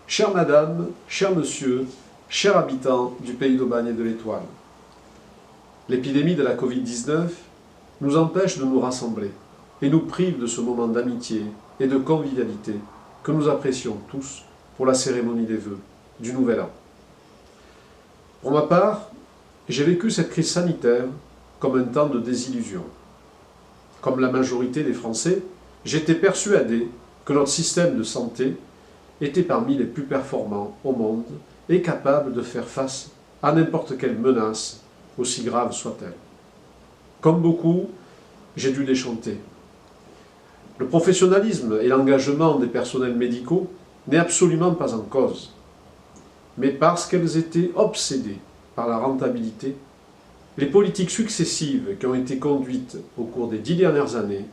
Chère madame, cher monsieur, chers habitants du pays d'Aubagne et de l'Étoile, l'épidémie de la Covid-19 nous empêche de nous rassembler et nous prive de ce moment d'amitié et de convivialité que nous apprécions tous pour la cérémonie des vœux du Nouvel An. Pour ma part, j'ai vécu cette crise sanitaire comme un temps de désillusion. Comme la majorité des Français, j'étais persuadé que notre système de santé était parmi les plus performants au monde et capable de faire face à n'importe quelle menace, aussi grave soit-elle. Comme beaucoup, j'ai dû déchanter. Le professionnalisme et l'engagement des personnels médicaux n'est absolument pas en cause. Mais parce qu'elles étaient obsédées par la rentabilité, les politiques successives qui ont été conduites au cours des 10 dernières années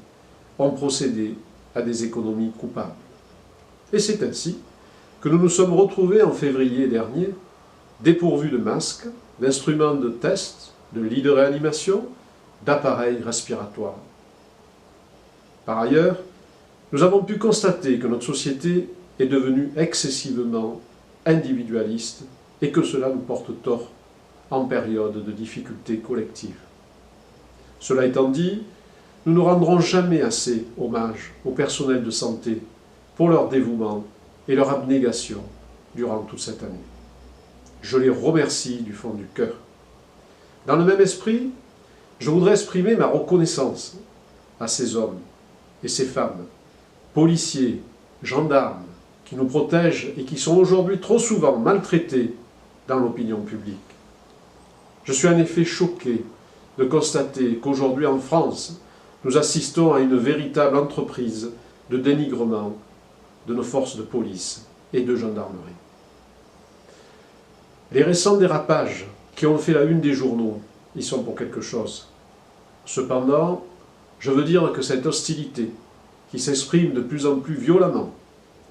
ont procédé à des économies coupables. Et c'est ainsi que nous nous sommes retrouvés en février dernier, dépourvus de masques, d'instruments de test, de lits de réanimation, d'appareils respiratoires. Par ailleurs, nous avons pu constater que notre société est devenue excessivement individualiste et que cela nous porte tort en période de difficultés collectives. Cela étant dit, nous ne rendrons jamais assez hommage au personnel de santé pour leur dévouement et leur abnégation durant toute cette année. Je les remercie du fond du cœur. Dans le même esprit, je voudrais exprimer ma reconnaissance à ces hommes et ces femmes, policiers, gendarmes, qui nous protègent et qui sont aujourd'hui trop souvent maltraités dans l'opinion publique. Je suis en effet choqué de constater qu'aujourd'hui en France, nous assistons à une véritable entreprise de dénigrement de nos forces de police et de gendarmerie. Les récents dérapages qui ont fait la une des journaux y sont pour quelque chose. Cependant, je veux dire que cette hostilité, qui s'exprime de plus en plus violemment,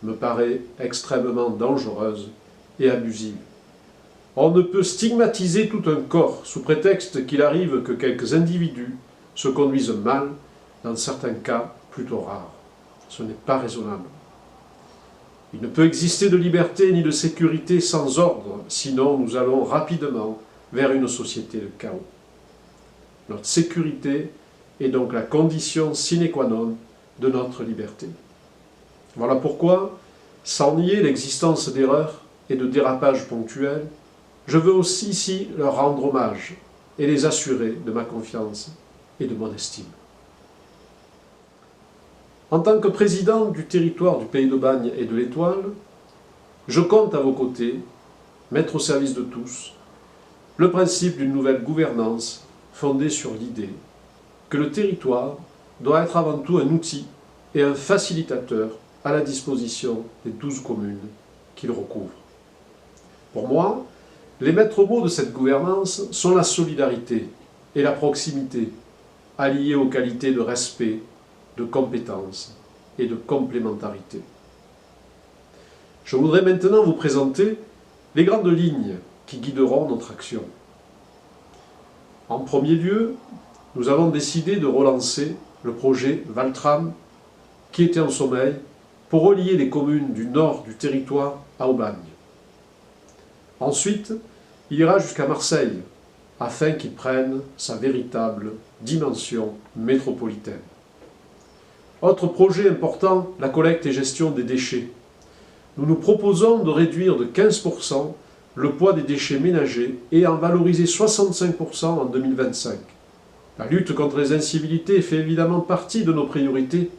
me paraît extrêmement dangereuse et abusive. On ne peut stigmatiser tout un corps sous prétexte qu'il arrive que quelques individus se conduisent mal, dans certains cas plutôt rares. Ce n'est pas raisonnable. Il ne peut exister de liberté ni de sécurité sans ordre, sinon nous allons rapidement vers une société de chaos. Notre sécurité est donc la condition sine qua non de notre liberté. Voilà pourquoi, sans nier l'existence d'erreurs et de dérapages ponctuels, je veux aussi ici leur rendre hommage et les assurer de ma confiance et de mon estime. En tant que président du territoire du Pays d'Aubagne et de l'Étoile, je compte à vos côtés mettre au service de tous le principe d'une nouvelle gouvernance fondée sur l'idée que le territoire doit être avant tout un outil et un facilitateur à la disposition des 12 communes qu'il recouvre. Pour moi, les maîtres mots de cette gouvernance sont la solidarité et la proximité, alliées aux qualités de respect, de compétence et de complémentarité. Je voudrais maintenant vous présenter les grandes lignes qui guideront notre action. En premier lieu, nous avons décidé de relancer le projet Valtram qui était en sommeil pour relier les communes du nord du territoire à Aubagne. Ensuite, il ira jusqu'à Marseille afin qu'il prenne sa véritable dimension métropolitaine. Autre projet important, la collecte et gestion des déchets. Nous nous proposons de réduire de 15% le poids des déchets ménagers et en valoriser 65% en 2025. La lutte contre les incivilités fait évidemment partie de nos priorités.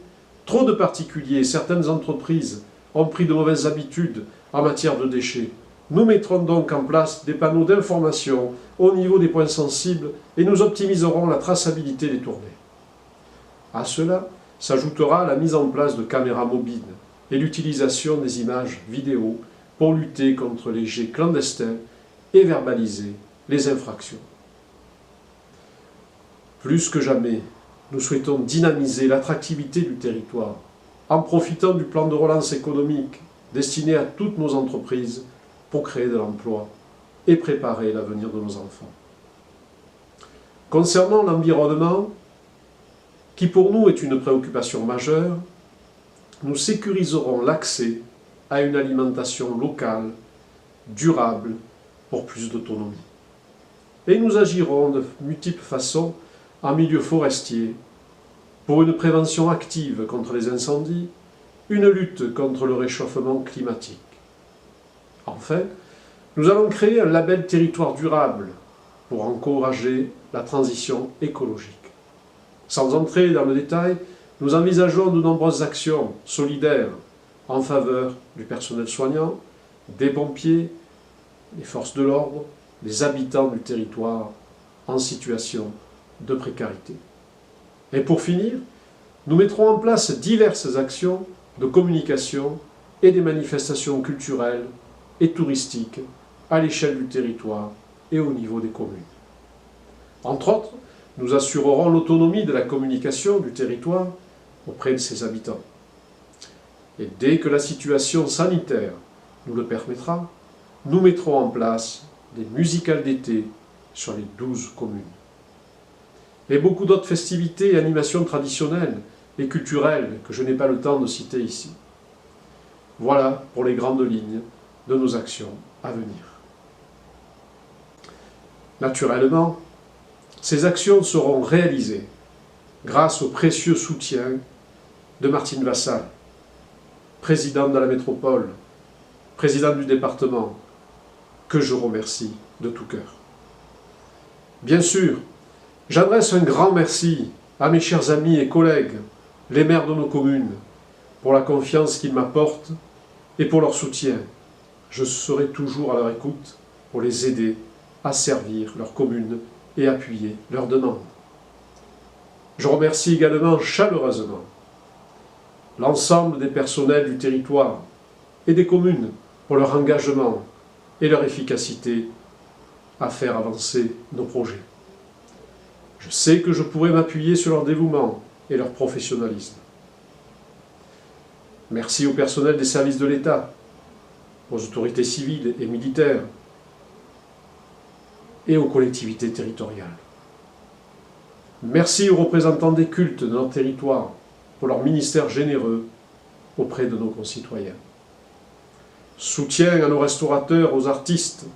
Trop de particuliers et certaines entreprises ont pris de mauvaises habitudes en matière de déchets. Nous mettrons donc en place des panneaux d'information au niveau des points sensibles et nous optimiserons la traçabilité des tournées. À cela s'ajoutera la mise en place de caméras mobiles et l'utilisation des images vidéo pour lutter contre les jets clandestins et verbaliser les infractions. Plus que jamais, nous souhaitons dynamiser l'attractivité du territoire en profitant du plan de relance économique destiné à toutes nos entreprises pour créer de l'emploi et préparer l'avenir de nos enfants. Concernant l'environnement, qui pour nous est une préoccupation majeure, nous sécuriserons l'accès à une alimentation locale, durable, pour plus d'autonomie. Et nous agirons de multiples façons en milieu forestier, pour une prévention active contre les incendies, une lutte contre le réchauffement climatique. Enfin, nous allons créer un label territoire durable pour encourager la transition écologique. Sans entrer dans le détail, nous envisageons de nombreuses actions solidaires en faveur du personnel soignant, des pompiers, des forces de l'ordre, des habitants du territoire en situation de précarité. Et pour finir, nous mettrons en place diverses actions de communication et des manifestations culturelles et touristiques à l'échelle du territoire et au niveau des communes. Entre autres, nous assurerons l'autonomie de la communication du territoire auprès de ses habitants. Et dès que la situation sanitaire nous le permettra, nous mettrons en place des musicales d'été sur les 12 communes. Et beaucoup d'autres festivités et animations traditionnelles et culturelles que je n'ai pas le temps de citer ici. Voilà pour les grandes lignes de nos actions à venir. Naturellement, ces actions seront réalisées grâce au précieux soutien de Martine Vassal, présidente de la métropole, présidente du département, que je remercie de tout cœur. Bien sûr, j'adresse un grand merci à mes chers amis et collègues, les maires de nos communes, pour la confiance qu'ils m'apportent et pour leur soutien. Je serai toujours à leur écoute pour les aider à servir leur commune et appuyer leurs demandes. Je remercie également chaleureusement l'ensemble des personnels du territoire et des communes pour leur engagement et leur efficacité à faire avancer nos projets. Je sais que je pourrai m'appuyer sur leur dévouement et leur professionnalisme. Merci au personnel des services de l'État, aux autorités civiles et militaires et aux collectivités territoriales. Merci aux représentants des cultes de notre territoire pour leur ministère généreux auprès de nos concitoyens. Soutien à nos restaurateurs, aux artistes,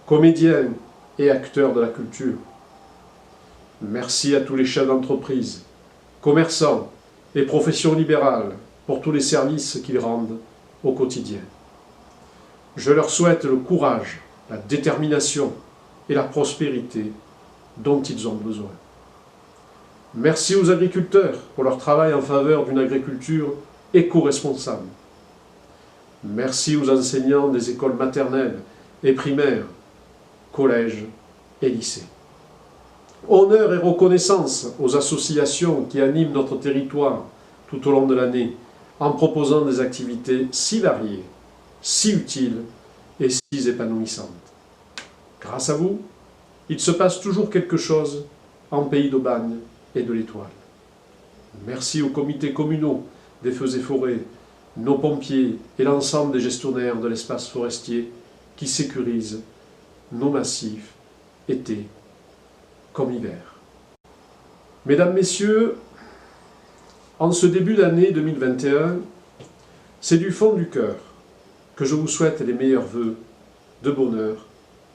comédiens et acteurs de la culture. Merci à tous les chefs d'entreprise, commerçants et professions libérales pour tous les services qu'ils rendent au quotidien. Je leur souhaite le courage, la détermination et la prospérité dont ils ont besoin. Merci aux agriculteurs pour leur travail en faveur d'une agriculture éco-responsable. Merci aux enseignants des écoles maternelles et primaires, collèges et lycées. Honneur et reconnaissance aux associations qui animent notre territoire tout au long de l'année en proposant des activités si variées, si utiles et si épanouissantes. Grâce à vous, il se passe toujours quelque chose en Pays d'Aubagne et de l'Étoile. Merci aux comités communaux des feux et forêts, nos pompiers et l'ensemble des gestionnaires de l'espace forestier qui sécurisent nos massifs, été comme hiver. Mesdames, Messieurs, en ce début d'année 2021, c'est du fond du cœur que je vous souhaite les meilleurs vœux de bonheur,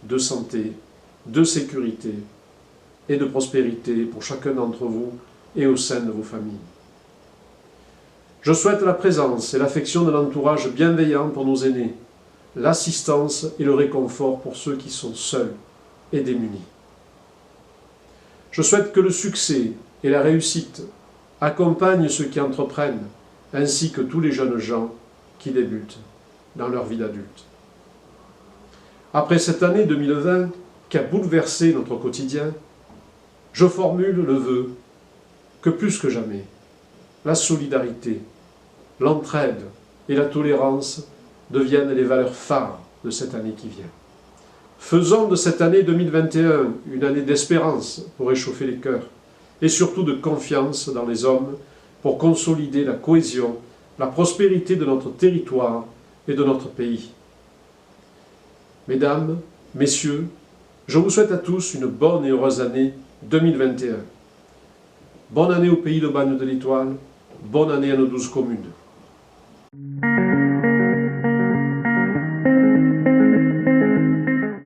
de santé, de sécurité et de prospérité pour chacun d'entre vous et au sein de vos familles. Je souhaite la présence et l'affection de l'entourage bienveillant pour nos aînés, l'assistance et le réconfort pour ceux qui sont seuls et démunis. Je souhaite que le succès et la réussite accompagnent ceux qui entreprennent, ainsi que tous les jeunes gens qui débutent dans leur vie d'adulte. Après cette année 2020 qui a bouleversé notre quotidien, je formule le vœu que plus que jamais, la solidarité, l'entraide et la tolérance deviennent les valeurs phares de cette année qui vient. Faisons de cette année 2021 une année d'espérance pour réchauffer les cœurs et surtout de confiance dans les hommes pour consolider la cohésion, la prospérité de notre territoire et de notre pays. Mesdames, Messieurs, je vous souhaite à tous une bonne et heureuse année 2021. Bonne année au pays de Bagne de l'Étoile, bonne année à nos 12 communes.